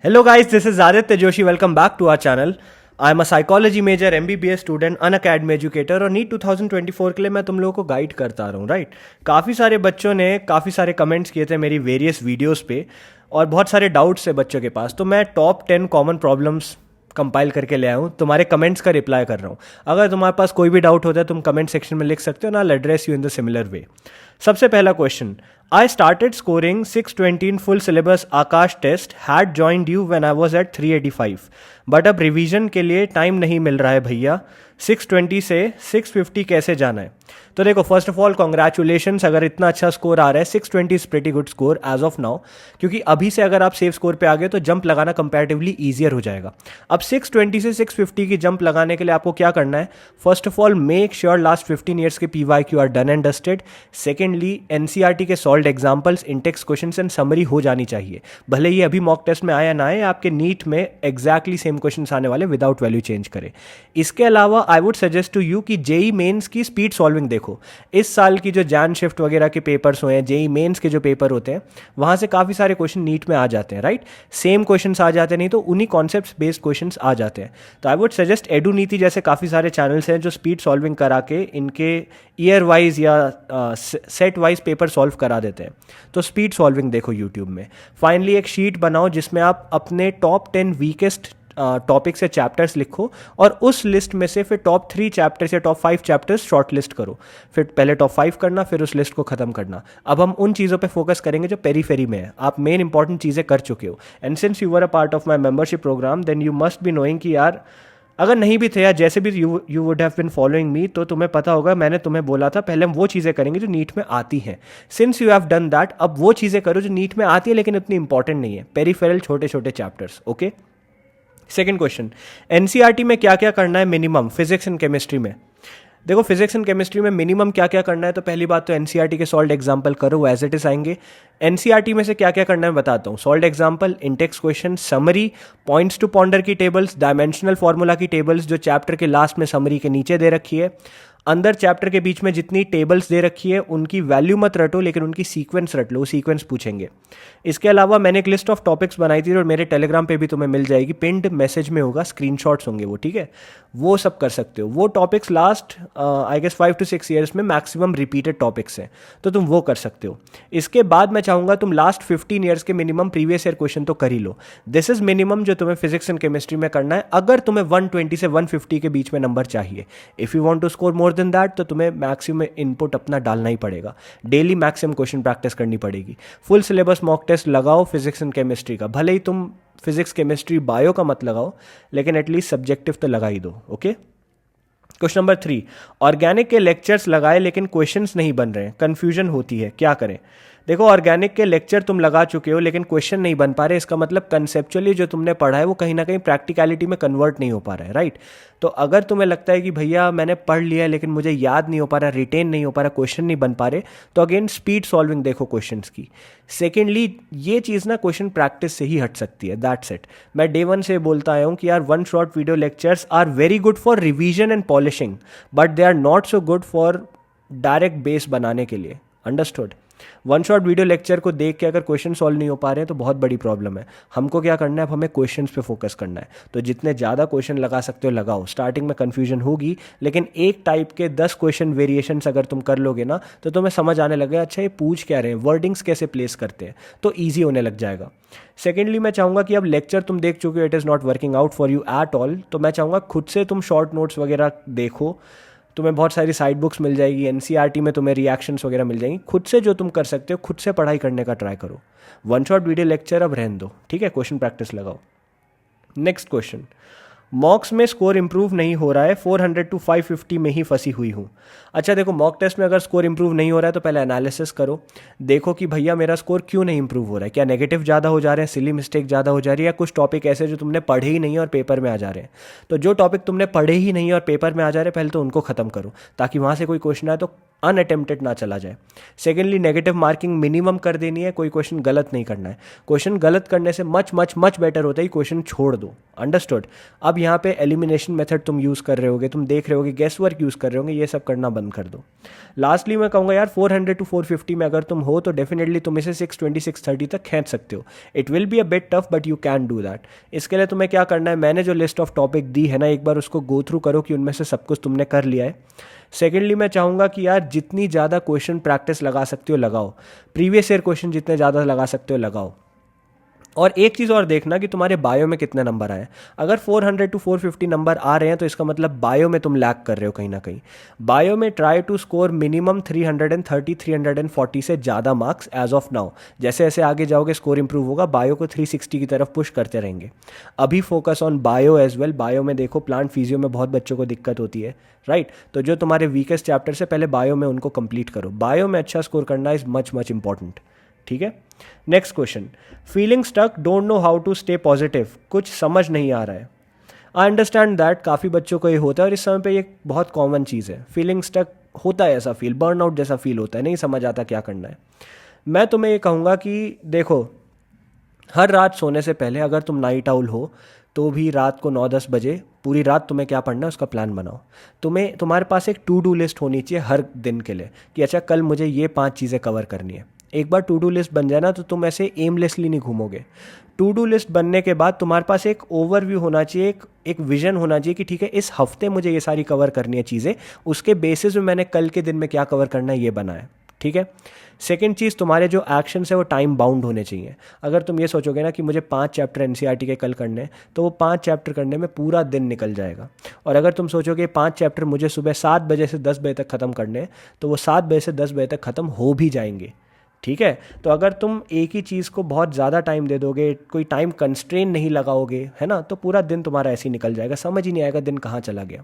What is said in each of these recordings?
Hello guys, this is Aditya Joshi. Welcome back to our channel. I am a psychology major MBBS student an academy educator और NEET 2024 के लिए मैं तुम लोगों को guide करता रहा हूँ राइट। काफ़ी सारे बच्चों ने काफ़ी सारे कमेंट्स किए थे मेरी वेरियस वीडियोस पे और बहुत सारे डाउट्स है बच्चों के पास, तो मैं टॉप 10 कॉमन प्रॉब्लम्स कंपाइल करके ले आया हूँ, तुम्हारे कमेंट्स का रिप्लाई कर रहा हूँ। अगर तुम्हारे पास कोई भी डाउट होता है तुम कमेंट सेक्शन में लिख सकते हो ना, I address you in the similar way. सबसे पहला question, I started scoring 620 in full syllabus Aakash test, had joined you when I was at 385, but अब रिवीजन के लिए टाइम नहीं मिल रहा है भैया, 620 से 650 कैसे जाना है। तो देखो, फर्स्ट ऑफ ऑल कॉन्ग्रेचुलेशंस, अगर इतना अच्छा स्कोर आ रहा है 620 is pretty good score as of now, क्योंकि अभी से अगर आप सेफ स्कोर पे आ गए तो जंप लगाना कंपैरेटिवली ईजियर हो जाएगा। अब 620 से 650 की जंप लगाने के लिए आपको क्या करना है, first of all make sure last 15 years के PYQ are done and dusted. Secondly NCERT के solve examples, intext question and summary हो जानी चाहिए, भले ये अभी मॉक टेस्ट में आया ना आए, आपके नीट में एग्जैक्टली सेम क्वेश्चन आने वाले विदाउट वैल्यू चेंज करे। इसके अलावा I would suggest to you कि जेई मेंस की स्पीड सॉल्विंग देखो। इस साल की जो जैन शिफ्ट वगैरह के पेपर्स हुए हैं, जेई मेंस के जो पेपर होते हैं, वहाँ से काफ़ी सारे क्वेश्चन नीट में आ जाते हैं राइट। सेम क्वेश्चंस आ जाते हैं, नहीं तो उन्हीं कॉन्सेप्ट्स बेस्ड क्वेश्चंस आ जाते हैं। तो आई वुड सजेस्ट एडू नीति जैसे काफ़ी सारे चैनल्स हैं जो स्पीड सॉल्विंग करा के इनके ईयर वाइज या सेट वाइज पेपर सॉल्व करा देते हैं। तो स्पीड सॉल्विंग देखो यूट्यूब में। फाइनली एक शीट बनाओ जिसमें आप अपने टॉप 10 वीकेस्ट टॉपिक्स या चैप्टर्स लिखो और उस लिस्ट में से फिर टॉप 3 चैप्टर्स या टॉप 5 चैप्टर्स शॉर्ट लिस्ट करो। फिर पहले टॉप 5 करना, फिर उस लिस्ट को ख़त्म करना। अब हम उन चीज़ों पे फोकस करेंगे जो पेरीफेरी में है, आप मेन इंपॉर्टेंट चीज़ें कर चुके हो। And since you were a part of my membership programme then you must be knowing कि यार, अगर नहीं भी थे या जैसे भी you would have been following me, तो तुम्हें पता होगा मैंने तुम्हें बोला था पहले हम वो चीज़ें करेंगे जो नीट में आती हैं। Since you have done that, अब वो चीज़ें करो जो नीट में आती है लेकिन उतनी इंपॉर्टेंट नहीं है, पेरीफेरल छोटे छोटे chapters. Okay, second question, NCERT में क्या क्या करना है मिनिमम फिजिक्स एंड केमिस्ट्री में। देखो, फिजिक्स एंड केमिस्ट्री में मिनिमम क्या क्या करना है, तो पहली बात तो NCERT के सॉल्व एग्जाम्पल करो, एज इट इज आएंगे। NCERT में से क्या क्या करना है बताता हूँ, solve example, intext question, summary, points to ponder की टेबल्स, डायमेंशनल फॉर्मूला की टेबल्स जो चैप्टर के लास्ट में समरी के नीचे दे रखी है, अंदर चैप्टर के बीच में जितनी टेबल्स दे रखी है उनकी वैल्यू मत रटो लेकिन उनकी सीक्वेंस रट लो, सीक्वेंस पूछेंगे। इसके अलावा मैंने एक लिस्ट ऑफ टॉपिक्स बनाई थी और मेरे टेलीग्राम पे भी तुम्हें मिल जाएगी, पिंड मैसेज में होगा, स्क्रीनशॉट्स होंगे वो, ठीक है। वो सब कर सकते हो। वो topics last I guess 5 to 6 years में मैक्सिमम रिपीटेड टॉपिक्स हैं, तो तुम वो कर सकते हो। इसके बाद मैं चाहूँगा तुम लास्ट 15 ईयर्स के मिनिमम प्रीवियस ईयर क्वेश्चन तो कर ही लो। दिस इज मिनिमम जो तुम्हें फिजिक्स एंड केमिस्ट्री में करना है, अगर तुम्हें 120 से 150 के बीच में नंबर चाहिए। If you want to score more than that तो तुम्हें मैक्सिमम इनपुट अपना डालना ही पड़ेगा, डेली मैक्सिमम क्वेश्चन प्रैक्टिस करनी पड़ेगी। फुल सिलेबस मॉक टेस्ट लगाओ फिजिक्स एंड केमिस्ट्री का, भले ही तुम फिजिक्स केमिस्ट्री बायो का मत लगाओ लेकिन एटलीस्ट सब्जेक्टिव तो लगा ही दो। ओके, क्वेश्चन नंबर 3, ऑर्गेनिक के लेक्चर्स लगाए लेकिन क्वेश्चंस नहीं बन रहे हैं, कन्फ्यूजन होती है, क्या करें। देखो, ऑर्गेनिक के लेक्चर तुम लगा चुके हो लेकिन क्वेश्चन नहीं बन पा रहे, इसका मतलब कंसेप्चुअली जो तुमने पढ़ा है वो कहीं ना कहीं प्रैक्टिकलिटी में कन्वर्ट नहीं हो पा रहा है राइट। तो अगर तुम्हें लगता है कि भैया मैंने पढ़ लिया है लेकिन मुझे याद नहीं हो पा रहा, रिटेन नहीं हो पा रहा, क्वेश्चन नहीं बन पा रहे, तो अगेन स्पीड सॉल्विंग देखो क्वेश्चंस की। सेकेंडली, ये चीज़ ना क्वेश्चन प्रैक्टिस से ही हट सकती है, दैट्स इट। मैं डे 1 से बोलता आया हूँ कि यार one shot video lectures are very good for revision and polishing, but they are not so good for direct base बनाने के लिए, understood. One shot video lecture को देख के अगर क्वेश्चन सॉल्व नहीं हो पा रहे हैं तो बहुत बड़ी प्रॉब्लम है। हमको क्या करना है, अब हमें क्वेश्चंस पे फोकस करना है। तो जितने ज़्यादा क्वेश्चन लगा सकते हो लगाओ, स्टार्टिंग में कन्फ्यूजन होगी लेकिन एक टाइप के 10 क्वेश्चन वेरिएशंस अगर तुम कर लोगे ना तो तुम्हें समझ आने लगेगा अच्छा ये पूछ क्या रहे हैं, वर्डिंग्स कैसे प्लेस करते हैं, तो ईजी होने लग जाएगा। सेकेंडली, मैं चाहूँगा कि अब लेक्चर तुम देख चुके हो, it is not working out for you at all, तो मैं चाहूँगा खुद से तुम शॉर्ट नोट्स वगैरह देखो, तुम्हें बहुत सारी साइड बुक्स मिल जाएगी, NCERT में तुम्हें रिएक्शंस वगैरह मिल जाएंगी। खुद से जो तुम कर सकते हो खुद से पढ़ाई करने का ट्राई करो। वन शॉट वीडियो लेक्चर अब रहने दो, ठीक है, क्वेश्चन प्रैक्टिस लगाओ। नेक्स्ट क्वेश्चन, मॉक्स में स्कोर इंप्रूव नहीं हो रहा है, 400 to 550 में ही फंसी हुई हूँ। अच्छा देखो, मॉक टेस्ट में अगर स्कोर इंप्रूव नहीं हो रहा है तो पहले एनालिसिस करो, देखो कि भैया मेरा स्कोर क्यों नहीं इंप्रूव हो रहा है, क्या नेगेटिव ज़्यादा हो जा रहे हैं, सिली मिस्टेक ज़्यादा हो जा रही है, या कुछ टॉपिक ऐसे जो तुमने पढ़े ही नहीं और पेपर में आ जा रहे हैं। तो जो टॉपिक तुमने पढ़े ही नहीं और पेपर में आ जा रहे हैं पहले तो उनको ख़त्म करो, ताकि वहाँ से कोई क्वेश्चन आए तो अनअटेम्प्टेड ना चला जाए। सेकेंडली, नेगेटिव मार्किंग मिनिमम कर देनी है, कोई क्वेश्चन गलत नहीं करना है। क्वेश्चन गलत करने से मच मच मच बेटर होता है क्वेश्चन छोड़ दो। अंडरस्टूड। अब यहाँ पे एलिमिनेशन मेथड तुम यूज़ कर रहे होगे, तुम देख रहे होगे, गेस वर्क यूज़ कर रहे होगे, ये सब करना बंद कर दो। लास्टली मैं कहूँगा यार 400 to 450 में अगर तुम हो तो डेफिनेटली तुम इसे 620 630 तक खींच सकते हो। It will be a bit tough but you can do that. इसके लिए तुम्हें क्या करना है, मैंने जो लिस्ट ऑफ टॉपिक दी है ना, एक बार उसको गो थ्रू करो कि उनमें से सब कुछ तुमने कर लिया है। सेकेंडली मैं चाहूँगा कि यार जितनी ज़्यादा क्वेश्चन प्रैक्टिस लगा सकते हो लगाओ, प्रीवियस ईयर क्वेश्चन जितने ज़्यादा लगा सकते हो लगाओ। और एक चीज़ और देखना कि तुम्हारे बायो में कितने नंबर आए। अगर 400 to 450 नंबर आ रहे हैं तो इसका मतलब बायो में तुम लैक कर रहे हो कहीं ना कहीं। बायो में ट्राई टू स्कोर मिनिमम 330 340 से ज़्यादा मार्क्स एज ऑफ नाउ। जैसे जैसे आगे जाओगे स्कोर इंप्रूव होगा, बायो को 360 की तरफ पुश करते रहेंगे। अभी focus on bio as well. Bio में देखो प्लांट फिजियो में बहुत बच्चों को दिक्कत होती है, राइट। तो जो तुम्हारे वीकेस्ट चैप्टर से पहले बायो में उनको कंप्लीट करो। बायो में अच्छा स्कोर करना इज मच मच इंपॉर्टेंट, ठीक है। Next question, feeling stuck, don't know how to stay positive, कुछ समझ नहीं आ रहा है। आई अंडरस्टैंड दैट, काफ़ी बच्चों को ये होता है और इस समय पे ये बहुत कॉमन चीज़ है। फीलिंग स्टक होता है, ऐसा फील, बर्नआउट जैसा फील होता है, नहीं समझ आता क्या करना है। मैं तुम्हें ये कहूँगा कि देखो, हर रात सोने से पहले अगर तुम नाइट आउल हो तो भी रात को 9-10 बजे पूरी रात तुम्हें क्या पढ़ना है उसका प्लान बनाओ। तुम्हारे पास एक टू डू लिस्ट होनी चाहिए हर दिन के लिए कि अच्छा कल मुझे ये 5 चीज़ें कवर करनी है। एक बार टू डू लिस्ट बन जाए ना तो तुम ऐसे एमलेसली नहीं घूमोगे। टू डू लिस्ट बनने के बाद तुम्हारे पास एक ओवरव्यू होना चाहिए, एक विजन होना चाहिए कि ठीक है इस हफ्ते मुझे ये सारी कवर करनी है चीज़ें, उसके बेसिस में मैंने कल के दिन में क्या कवर करना है ये बना है, ठीक है। सेकेंड चीज़, तुम्हारे जो एक्शंस है वो टाइम बाउंड होने चाहिए। अगर तुम ये सोचोगे ना कि मुझे 5 चैप्टर एनसीईआरटी के कल करने हैं तो वो 5 चैप्टर करने में पूरा दिन निकल जाएगा। और अगर तुम सोचोगे 5 चैप्टर मुझे सुबह 7 बजे से 10 बजे तक ख़त्म करने हैं तो वो 7 बजे से 10 बजे तक ख़त्म हो भी जाएंगे, ठीक है। तो अगर तुम एक ही चीज़ को बहुत ज़्यादा टाइम दे दोगे, कोई टाइम कंस्ट्रेन नहीं लगाओगे, है ना, तो पूरा दिन तुम्हारा ऐसे ही निकल जाएगा, समझ ही नहीं आएगा दिन कहाँ चला गया।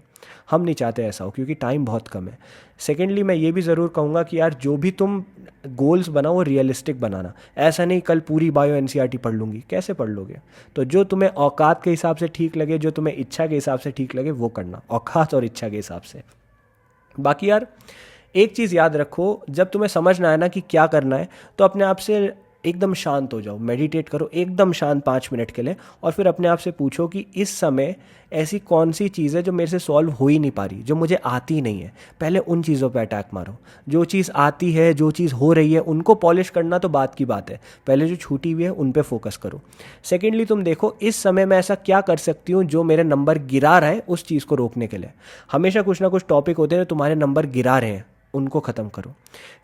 हम नहीं चाहते ऐसा हो क्योंकि टाइम बहुत कम है। सेकेंडली मैं ये भी ज़रूर कहूँगा कि यार जो भी तुम गोल्स बनाओ वो रियलिस्टिक बनाना। ऐसा नहीं कल पूरी बायो एनसीईआरटी पढ़ लूँगी, कैसे पढ़ लोगे। तो जो तुम्हें औकात के हिसाब से ठीक लगे, जो तुम्हें इच्छा के हिसाब से ठीक लगे वो करना, औकात और इच्छा के हिसाब से। बाकी यार एक चीज़ याद रखो, जब तुम्हें समझ ना आए ना कि क्या करना है तो अपने आप से एकदम शांत हो जाओ, मेडिटेट करो एकदम शांत 5 मिनट के लिए और फिर अपने आप से पूछो कि इस समय ऐसी कौन सी चीज़ है जो मेरे से सॉल्व हो ही नहीं पा रही, जो मुझे आती नहीं है। पहले उन चीज़ों पे अटैक मारो। जो चीज़ आती है, जो चीज़ हो रही है उनको पॉलिश करना तो बात की बात है, पहले जो छूटी हुई है उन पे फोकस करो। सेकेंडली तुम देखो इस समय मैं ऐसा क्या कर सकती हूँ जो मेरे नंबर गिरा रहा है, उस चीज़ को रोकने के लिए। हमेशा कुछ ना कुछ टॉपिक होते हैं तुम्हारे नंबर गिरा रहे हैं, उनको ख़त्म करो।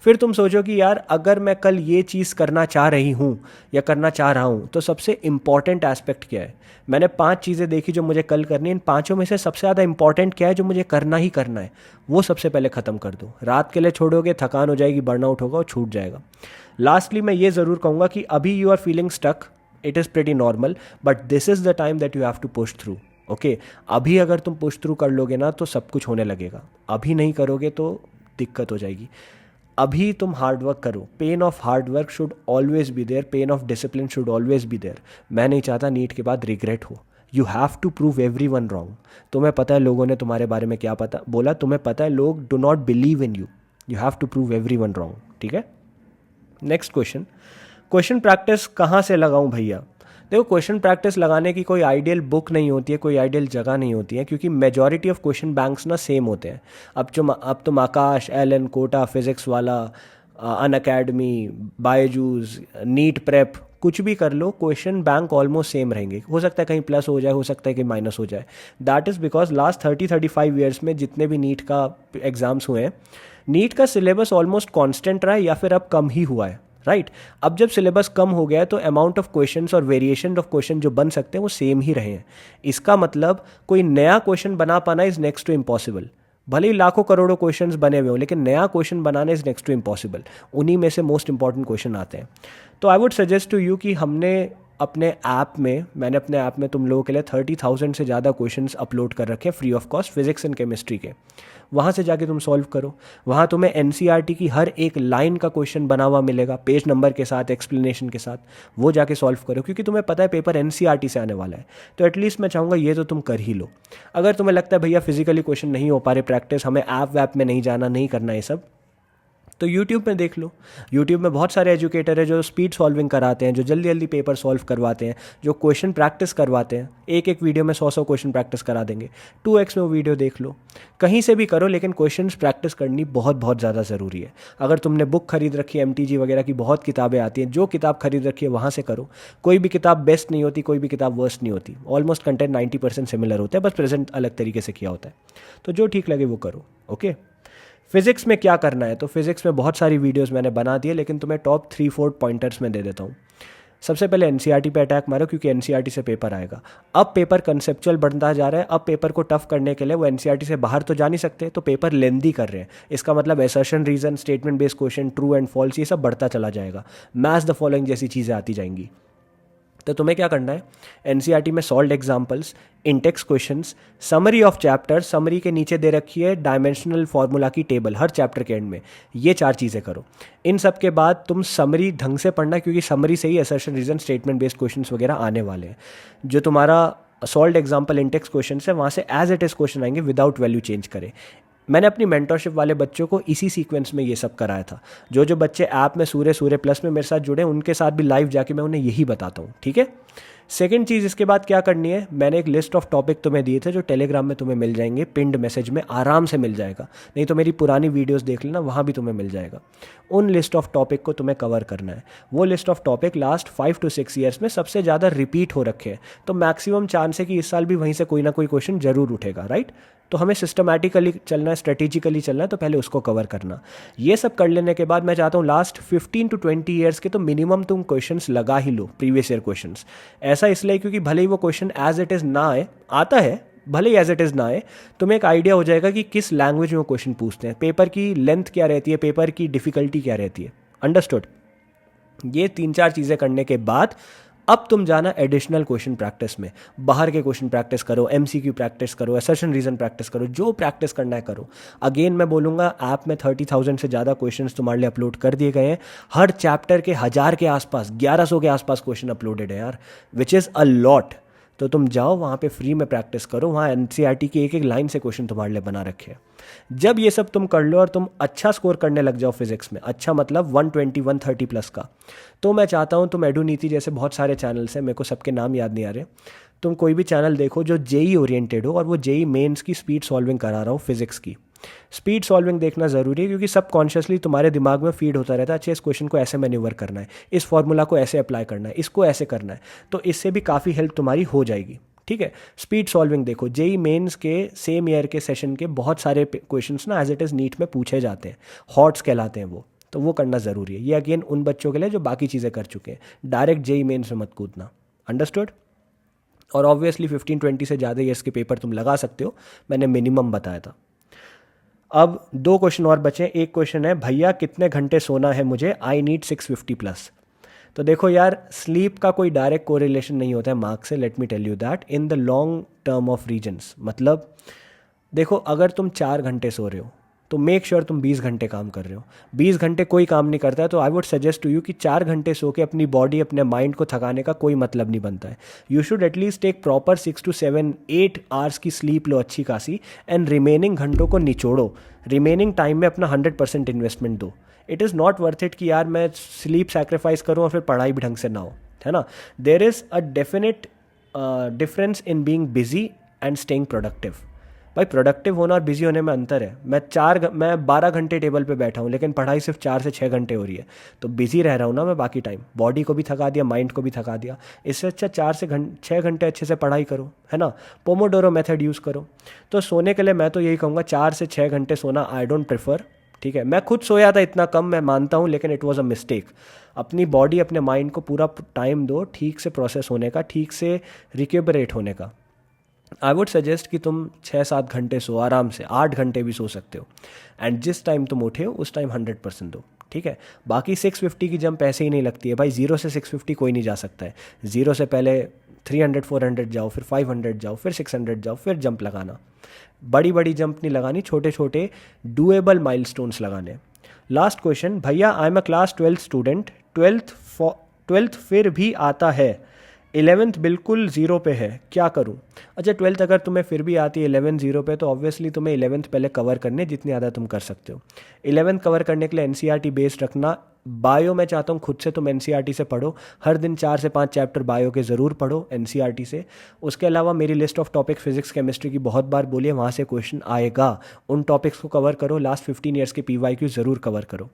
फिर तुम सोचो कि यार अगर मैं कल ये चीज़ करना चाह रही हूँ या करना चाह रहा हूँ तो सबसे इम्पॉर्टेंट एस्पेक्ट क्या है। मैंने 5 चीज़ें देखी जो मुझे कल करनी है, इन 5 में से सबसे ज़्यादा इंपॉर्टेंट क्या है जो मुझे करना ही करना है, वो सबसे पहले ख़त्म कर दो। रात के लिए छोड़ोगे थकान हो जाएगी, बर्नआउट होगा और छूट जाएगा। लास्टली मैं ये ज़रूर कहूँगा कि अभी you are feeling stuck, it is pretty normal, but this is the time that you have to push through. Okay, अभी अगर तुम पुश थ्रू कर लोगे ना तो सब कुछ होने लगेगा, अभी नहीं करोगे तो दिक्कत हो जाएगी। अभी तुम हार्ड वर्क करो, pain of hard work should always be there, pain of discipline should always be there. मैं नहीं चाहता नीट के बाद रिग्रेट हो। You have to prove everyone wrong. तुम्हें पता है लोगों ने तुम्हारे बारे में क्या पता बोला, तुम्हें पता है लोग do not believe in you, you have to prove everyone wrong, ठीक है। नेक्स्ट क्वेश्चन, क्वेश्चन प्रैक्टिस कहाँ से लगाऊं भैया। देखो क्वेश्चन प्रैक्टिस लगाने की कोई आइडियल बुक नहीं होती है, कोई आइडियल जगह नहीं होती है, क्योंकि मेजॉरिटी ऑफ क्वेश्चन बैंक्स ना सेम होते हैं। अब तुम आकाश, एलन, कोटा, फिजिक्स वाला, अनअकैडमी, बायजूस, नीट प्रेप कुछ भी कर लो, क्वेश्चन बैंक ऑलमोस्ट सेम रहेंगे। हो सकता है कहीं प्लस हो जाए, हो सकता है कि माइनस हो जाए। That is because last 30-35 years में जितने भी नीट का एग्जाम्स हुए हैं, नीट का सिलेबस ऑलमोस्ट कांस्टेंट रहा है या फिर अब कम ही हुआ है, राइट। अब जब सिलेबस कम हो गया है तो अमाउंट ऑफ क्वेश्चंस और वेरिएशन ऑफ क्वेश्चन जो बन सकते हैं वो सेम ही रहे हैं। इसका मतलब कोई नया क्वेश्चन बना पाना इज नेक्स्ट टू इम्पॉसिबल। भले ही लाखों करोड़ों क्वेश्चंस बने हुए हो लेकिन नया क्वेश्चन बनाना इज नेक्स्ट टू इम्पॉसिबल। उन्हीं में से मोस्ट इंपॉर्टेंट क्वेश्चन आते हैं। तो I would suggest to you कि मैंने अपने ऐप में तुम लोगों के लिए 30,000 से ज़्यादा क्वेश्चंस अपलोड कर रखे हैं free of cost, physics and chemistry के। वहाँ से जाके तुम सॉल्व करो। वहाँ तुम्हें एनसीईआरटी की हर एक लाइन का क्वेश्चन बना हुआ मिलेगा, पेज नंबर के साथ, एक्सप्लेनेशन के साथ। वो जाके सॉल्व करो क्योंकि तुम्हें पता है पेपर एनसीईआरटी से आने वाला है। तो एटलीस्ट मैं चाहूँगा ये तो तुम कर ही लो। अगर तुम्हें लगता है भैया फिजिकली क्वेश्चन नहीं हो पा रहे प्रैक्टिस, हमें ऐप वैप में नहीं जाना, नहीं करना ये सब, तो यूट्यूब में देख लो। यूट्यूब में बहुत सारे एजुकेटर है जो स्पीड सॉल्विंग कराते हैं, जो जल्दी जल्दी पेपर सॉल्व करवाते हैं, जो क्वेश्चन प्रैक्टिस करवाते हैं। एक एक वीडियो में 100 क्वेश्चन प्रैक्टिस करा देंगे। 2x में वो वीडियो देख लो, कहीं से भी करो, लेकिन क्वेश्चन प्रैक्टिस करनी बहुत बहुत ज़्यादा ज़रूरी है। अगर तुमने बुक खरीद रखी है, MTG वगैरह की बहुत किताबें आती हैं, जो किताब खरीद रखी है वहाँ से करो। कोई भी किताब बेस्ट नहीं होती, कोई भी किताब वर्स्ट नहीं होती। ऑलमोस्ट कंटेंट 90% सिमिलर होता है, बस प्रेजेंट अलग तरीके से किया होता है। तो जो ठीक लगे वो करो। ओके, फिजिक्स में क्या करना है? तो फिजिक्स में बहुत सारी वीडियोस मैंने बना दी है, लेकिन तुम्हें टॉप 3-4 पॉइंटर्स में दे देता हूँ। सबसे पहले NCERT पे अटैक मारो, क्योंकि NCERT से पेपर आएगा। अब पेपर कंसेप्चुअल बनता जा रहा है। अब पेपर को टफ करने के लिए वो NCERT से बाहर तो जा नहीं सकते, तो पेपर लेंदी कर रहे हैं। इसका मतलब assertion, reason, statement based question, true and false, ये सब बढ़ता चला जाएगा। मैच द फॉलोइंग जैसी चीज़ें आती जाएंगी। तो तुम्हें क्या करना है? NCERT में solved examples, Intex questions, summary of chapter, summary के नीचे दे रखी है डायमेंशनल फार्मूला की टेबल हर चैप्टर के एंड में। ये 4 चीज़ें करो। इन सब के बाद तुम समरी ढंग से पढ़ना, क्योंकि समरी से ही assertion, reason, statement based questions वगैरह आने वाले हैं। जो तुम्हारा सॉल्व्ड एग्जाम्पल, इंटेक्स क्वेश्चन है, वहाँ से एज इट इज़ क्वेश्चन आएंगे विदाउट वैल्यू चेंज करे। मैंने अपनी मेंटरशिप वाले बच्चों को इसी सीक्वेंस में ये सब कराया था। जो जो बच्चे ऐप में सूर्य प्लस में मेरे साथ जुड़े, उनके साथ भी लाइव जाके मैं उन्हें यही बताता हूँ। ठीक है। सेकंड चीज़ इसके बाद क्या करनी है, मैंने एक लिस्ट ऑफ टॉपिक तुम्हें दिए थे जो टेलीग्राम में तुम्हें मिल जाएंगे, पिंड मैसेज में आराम से मिल जाएगा। नहीं तो मेरी पुरानी वीडियोस देख लेना, वहाँ भी तुम्हें मिल जाएगा। उन लिस्ट ऑफ टॉपिक को तुम्हें कवर करना है। वो list of topic last 5 to 6 years में सबसे ज़्यादा रिपीट हो रखे हैं, तो मैक्सिमम चांस है कि इस साल भी वहीं से कोई ना कोई क्वेश्चन जरूर उठेगा। राइट। तो हमें सिस्टमैटिकली चलना है, स्ट्रेटेजिकली चलना है, तो पहले उसको कवर करना। ये सब कर लेने के बाद मैं चाहता हूँ लास्ट 15 to 20 ईयर्स के तो मिनिमम तुम क्वेश्चंस लगा ही लो, प्रीवियस ईयर क्वेश्चंस। ऐसा इसलिए क्योंकि भले ही वो क्वेश्चन एज इट इज़ ना आए, आता है, भले ही एज इट इज़ ना आए, तुम्हें एक आइडिया हो जाएगा कि किस लैंग्वेज में वो क्वेश्चन पूछते हैं, पेपर की लेंथ क्या रहती है, पेपर की डिफिकल्टी क्या रहती है। अंडरस्टूड? ये 3-4 चीज़ें करने के बाद अब तुम जाना एडिशनल क्वेश्चन प्रैक्टिस में। बाहर के क्वेश्चन प्रैक्टिस करो, MCQ प्रैक्टिस करो, असर्शन रीजन प्रैक्टिस करो, जो प्रैक्टिस करना है करो। अगेन मैं बोलूँगा, ऐप में 30,000 से ज़्यादा क्वेश्चंस तुम्हारे लिए अपलोड कर दिए गए हैं। हर चैप्टर के 1000 के आसपास, 1100 के आसपास क्वेश्चन अपलोडेड है यार, विच इज़ अ लॉट। तो तुम जाओ वहाँ पे फ्री में प्रैक्टिस करो। वहाँ NCERT की एक एक लाइन से क्वेश्चन तुम्हारे लिए बना रखे हैं। जब ये सब तुम कर लो और तुम अच्छा स्कोर करने लग जाओ फिजिक्स में, अच्छा मतलब 120-130 प्लस का, तो मैं चाहता हूँ तुम एडुनीति जैसे बहुत सारे चैनल्स हैं, मेरे को सबके नाम याद नहीं आ रहे, तुम कोई भी चैनल देखो जो JEE ओरिएंटेड हो और वो JEE मेंस की स्पीड सॉल्विंग करा रहा हो फिजिक्स की। स्पीड सॉल्विंग देखना ज़रूरी है, क्योंकि सबकॉन्शियसली तुम्हारे दिमाग में फीड होता रहता है, अच्छा इस क्वेश्चन को ऐसे मैन्यूवर करना है, इस फॉर्मूला को ऐसे अप्लाई करना है, इसको ऐसे करना है। तो इससे भी काफ़ी हेल्प तुम्हारी हो जाएगी। ठीक है। स्पीड सॉल्विंग देखो, JEE मेंस के सेम ईयर के सेशन के बहुत सारे क्वेश्चंस ना एज इट इज़ नीट में पूछे जाते हैं, हॉट्स कहलाते हैं वो, तो वो करना ज़रूरी है। ये अगेन उन बच्चों के लिए जो बाकी चीज़ें कर चुके हैं। डायरेक्ट JEE मेंस में मत कूदना। अंडरस्टूड? और ऑब्वियसली 15-20 से ज़्यादा ईयर्स के पेपर तुम लगा सकते हो, मैंने मिनिमम बताया था। अब 2 क्वेश्चन और बचे। एक क्वेश्चन है, भैया कितने घंटे सोना है मुझे, आई नीड 650 प्लस। तो देखो यार, स्लीप का कोई डायरेक्ट कोरिलेशन नहीं होता है मार्क्स से, let me tell you that in the long term of reasons. मतलब देखो, अगर तुम 4 घंटे सो रहे हो तो मेक श्योर तुम 20 घंटे काम कर रहे हो। 20 घंटे कोई काम नहीं करता है, तो I would suggest to you कि 4 घंटे सो के अपनी बॉडी, अपने माइंड को थकाने का कोई मतलब नहीं बनता है। You should at least take proper 6 to 7-8 hours की स्लीप लो अच्छी खासी, एंड रिमेनिंग घंटों को निचोड़ो। रिमेनिंग टाइम में अपना 100% इन्वेस्टमेंट दो। It is not worth it कि यार मैं स्लीप सैक्रिफाइस करूँ और फिर पढ़ाई भी ढंग से ना हो, है ना। There is a definite difference in being busy and staying productive. भाई प्रोडक्टिव होना और बिजी होने में अंतर है। मैं 12 घंटे टेबल पे बैठा हूँ, लेकिन पढ़ाई सिर्फ 4 से 6 घंटे हो रही है, तो बिजी रह रहा हूँ ना मैं बाकी टाइम, बॉडी को भी थका दिया, माइंड को भी थका दिया। इससे अच्छा 4 से 6 घंटे अच्छे से पढ़ाई करो, है ना। पोमोडोरो मेथड यूज़ करो। तो सोने के लिए मैं तो यही कहूँगा, 4 से 6 घंटे सोना आई डोंट प्रेफर। ठीक है, मैं खुद सोया था इतना कम, मैं मानता हूँ, लेकिन इट वॉज अ मिस्टेक। अपनी बॉडी, अपने माइंड को पूरा टाइम दो ठीक से प्रोसेस होने का, ठीक से रिक्यूबरेट होने का। आई वुड सजेस्ट कि तुम 6-7 घंटे सो आराम से, 8 घंटे भी सो सकते हो, एंड जिस टाइम तुम उठे हो उस टाइम 100% दो। ठीक है। बाकी 650 की जंप ऐसे ही नहीं लगती है भाई, 0 से 650 कोई नहीं जा सकता है। 0 से पहले 300-400 जाओ, फिर 500 जाओ, फिर 600 जाओ, फिर जंप लगाना। बड़ी बड़ी जंप नहीं लगानी, छोटे छोटे डूएबल माइलस्टोन्स लगाने। लास्ट क्वेश्चन, भैया आई am a class 12th student, 12th फिर भी आता है, 11th बिल्कुल ज़ीरो पे है, क्या करूं? अच्छा 12th अगर तुम्हें फिर भी आती है 11 ज़ीरो पे, तो ऑब्वियसली तुम्हें 11th पहले कवर करने हैं, जितनी ज़्यादा तुम कर सकते हो। 11th कवर करने के लिए एनसीईआरटी बेस्ड रखना। बायो मैं चाहता हूँ खुद से तुम एनसीईआरटी से पढ़ो, हर दिन 4 से 5 चैप्टर बायो के ज़रूर पढ़ो एनसीईआरटी से। उसके अलावा मेरी list of topic physics chemistry की बहुत बार बोली है, वहाँ से क्वेश्चन आएगा, उन टॉपिक्स को कवर करो। लास्ट 15 ईयर्स के पीवाईक्यू ज़रूर कवर करो।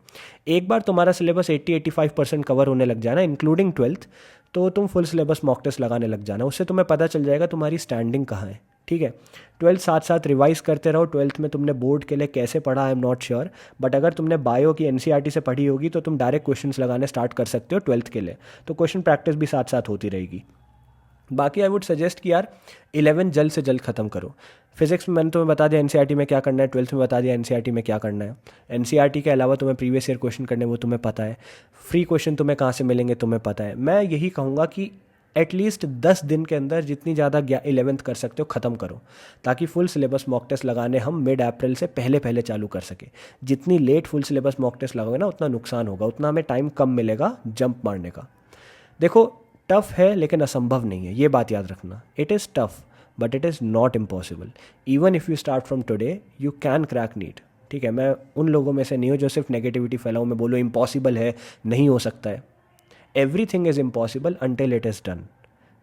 एक बार तुम्हारा सिलेबस 80-85% कवर होने लग जाना इंक्लूडिंग 12th, तो तुम फुल सिलेबस मॉक टेस्ट लगाने लग जाना। उससे तुम्हें पता चल जाएगा तुम्हारी स्टैंडिंग कहाँ है, ठीक है। 12th साथ साथ रिवाइज करते रहो। 12th में तुमने बोर्ड के लिए कैसे पढ़ा I am not sure, but अगर तुमने बायो की एनसीईआरटी से पढ़ी होगी तो तुम डायरेक्ट क्वेश्चंस लगाने स्टार्ट कर सकते हो 12th के लिए, तो क्वेश्चन प्रैक्टिस भी साथ साथ होती रहेगी। बाकी आई वुड सजेस्ट कि यार 11 जल्द से जल्द ख़त्म करो। फिजिक्स में मैंने तुम्हें बता दिया एनसीईआरटी में क्या करना है, 12th में बता दिया एनसीईआरटी में क्या करना है। एनसीईआरटी के अलावा तुम्हें प्रीवियस ईयर क्वेश्चन करने वो तुम्हें पता है, फ्री क्वेश्चन तुम्हें कहाँ से मिलेंगे तुम्हें पता है। मैं यही कहूँगा कि एटलीस्ट 10 दिन के अंदर जितनी ज़्यादा 11th कर सकते हो ख़त्म करो, ताकि फुल सिलेबस मॉक टेस्ट लगाने हम मिड अप्रैल से पहले पहले चालू कर सके। जितनी late full syllabus mock test लगाओगे ना उतना नुकसान होगा, उतना हमें टाइम कम मिलेगा जंप मारने का। देखो टफ है लेकिन असंभव नहीं है, ये बात याद रखना। It is tough but it is not impossible. Even if you start from today you can crack NEET, ठीक है। मैं उन लोगों में से नहीं हूँ जो सिर्फ नेगेटिविटी फैलाऊँ, मैं बोलूँ इम्पॉसिबल है, नहीं हो सकता है। Everything is impossible until it is done,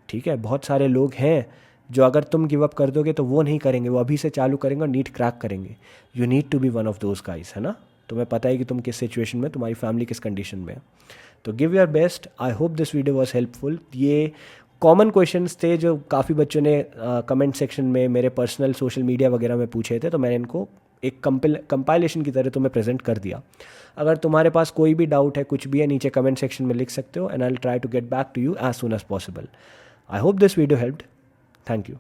ठीक है। बहुत सारे लोग हैं जो अगर तुम गिव अप कर दोगे तो वो नहीं करेंगे, वो अभी से चालू करेंगे और नीट क्रैक करेंगे। You need to be one of those guys, है ना। तुम्हें पता है कि तुम किस सिचुएशन में, तुम्हारी फैमिली किस कंडीशन में है, तो give your best. I hope this video was helpful. ये कॉमन क्वेश्चंस थे जो काफ़ी बच्चों ने कमेंट सेक्शन में मेरे पर्सनल सोशल मीडिया वगैरह में पूछे थे, तो मैंने इनको एक कंपाइलेशन की तरह तुम्हें प्रेजेंट कर दिया। अगर तुम्हारे पास कोई भी डाउट है, कुछ भी है, नीचे कमेंट सेक्शन में लिख सकते हो and I will try to get back to you as soon as possible. I hope this video helped. Thank you.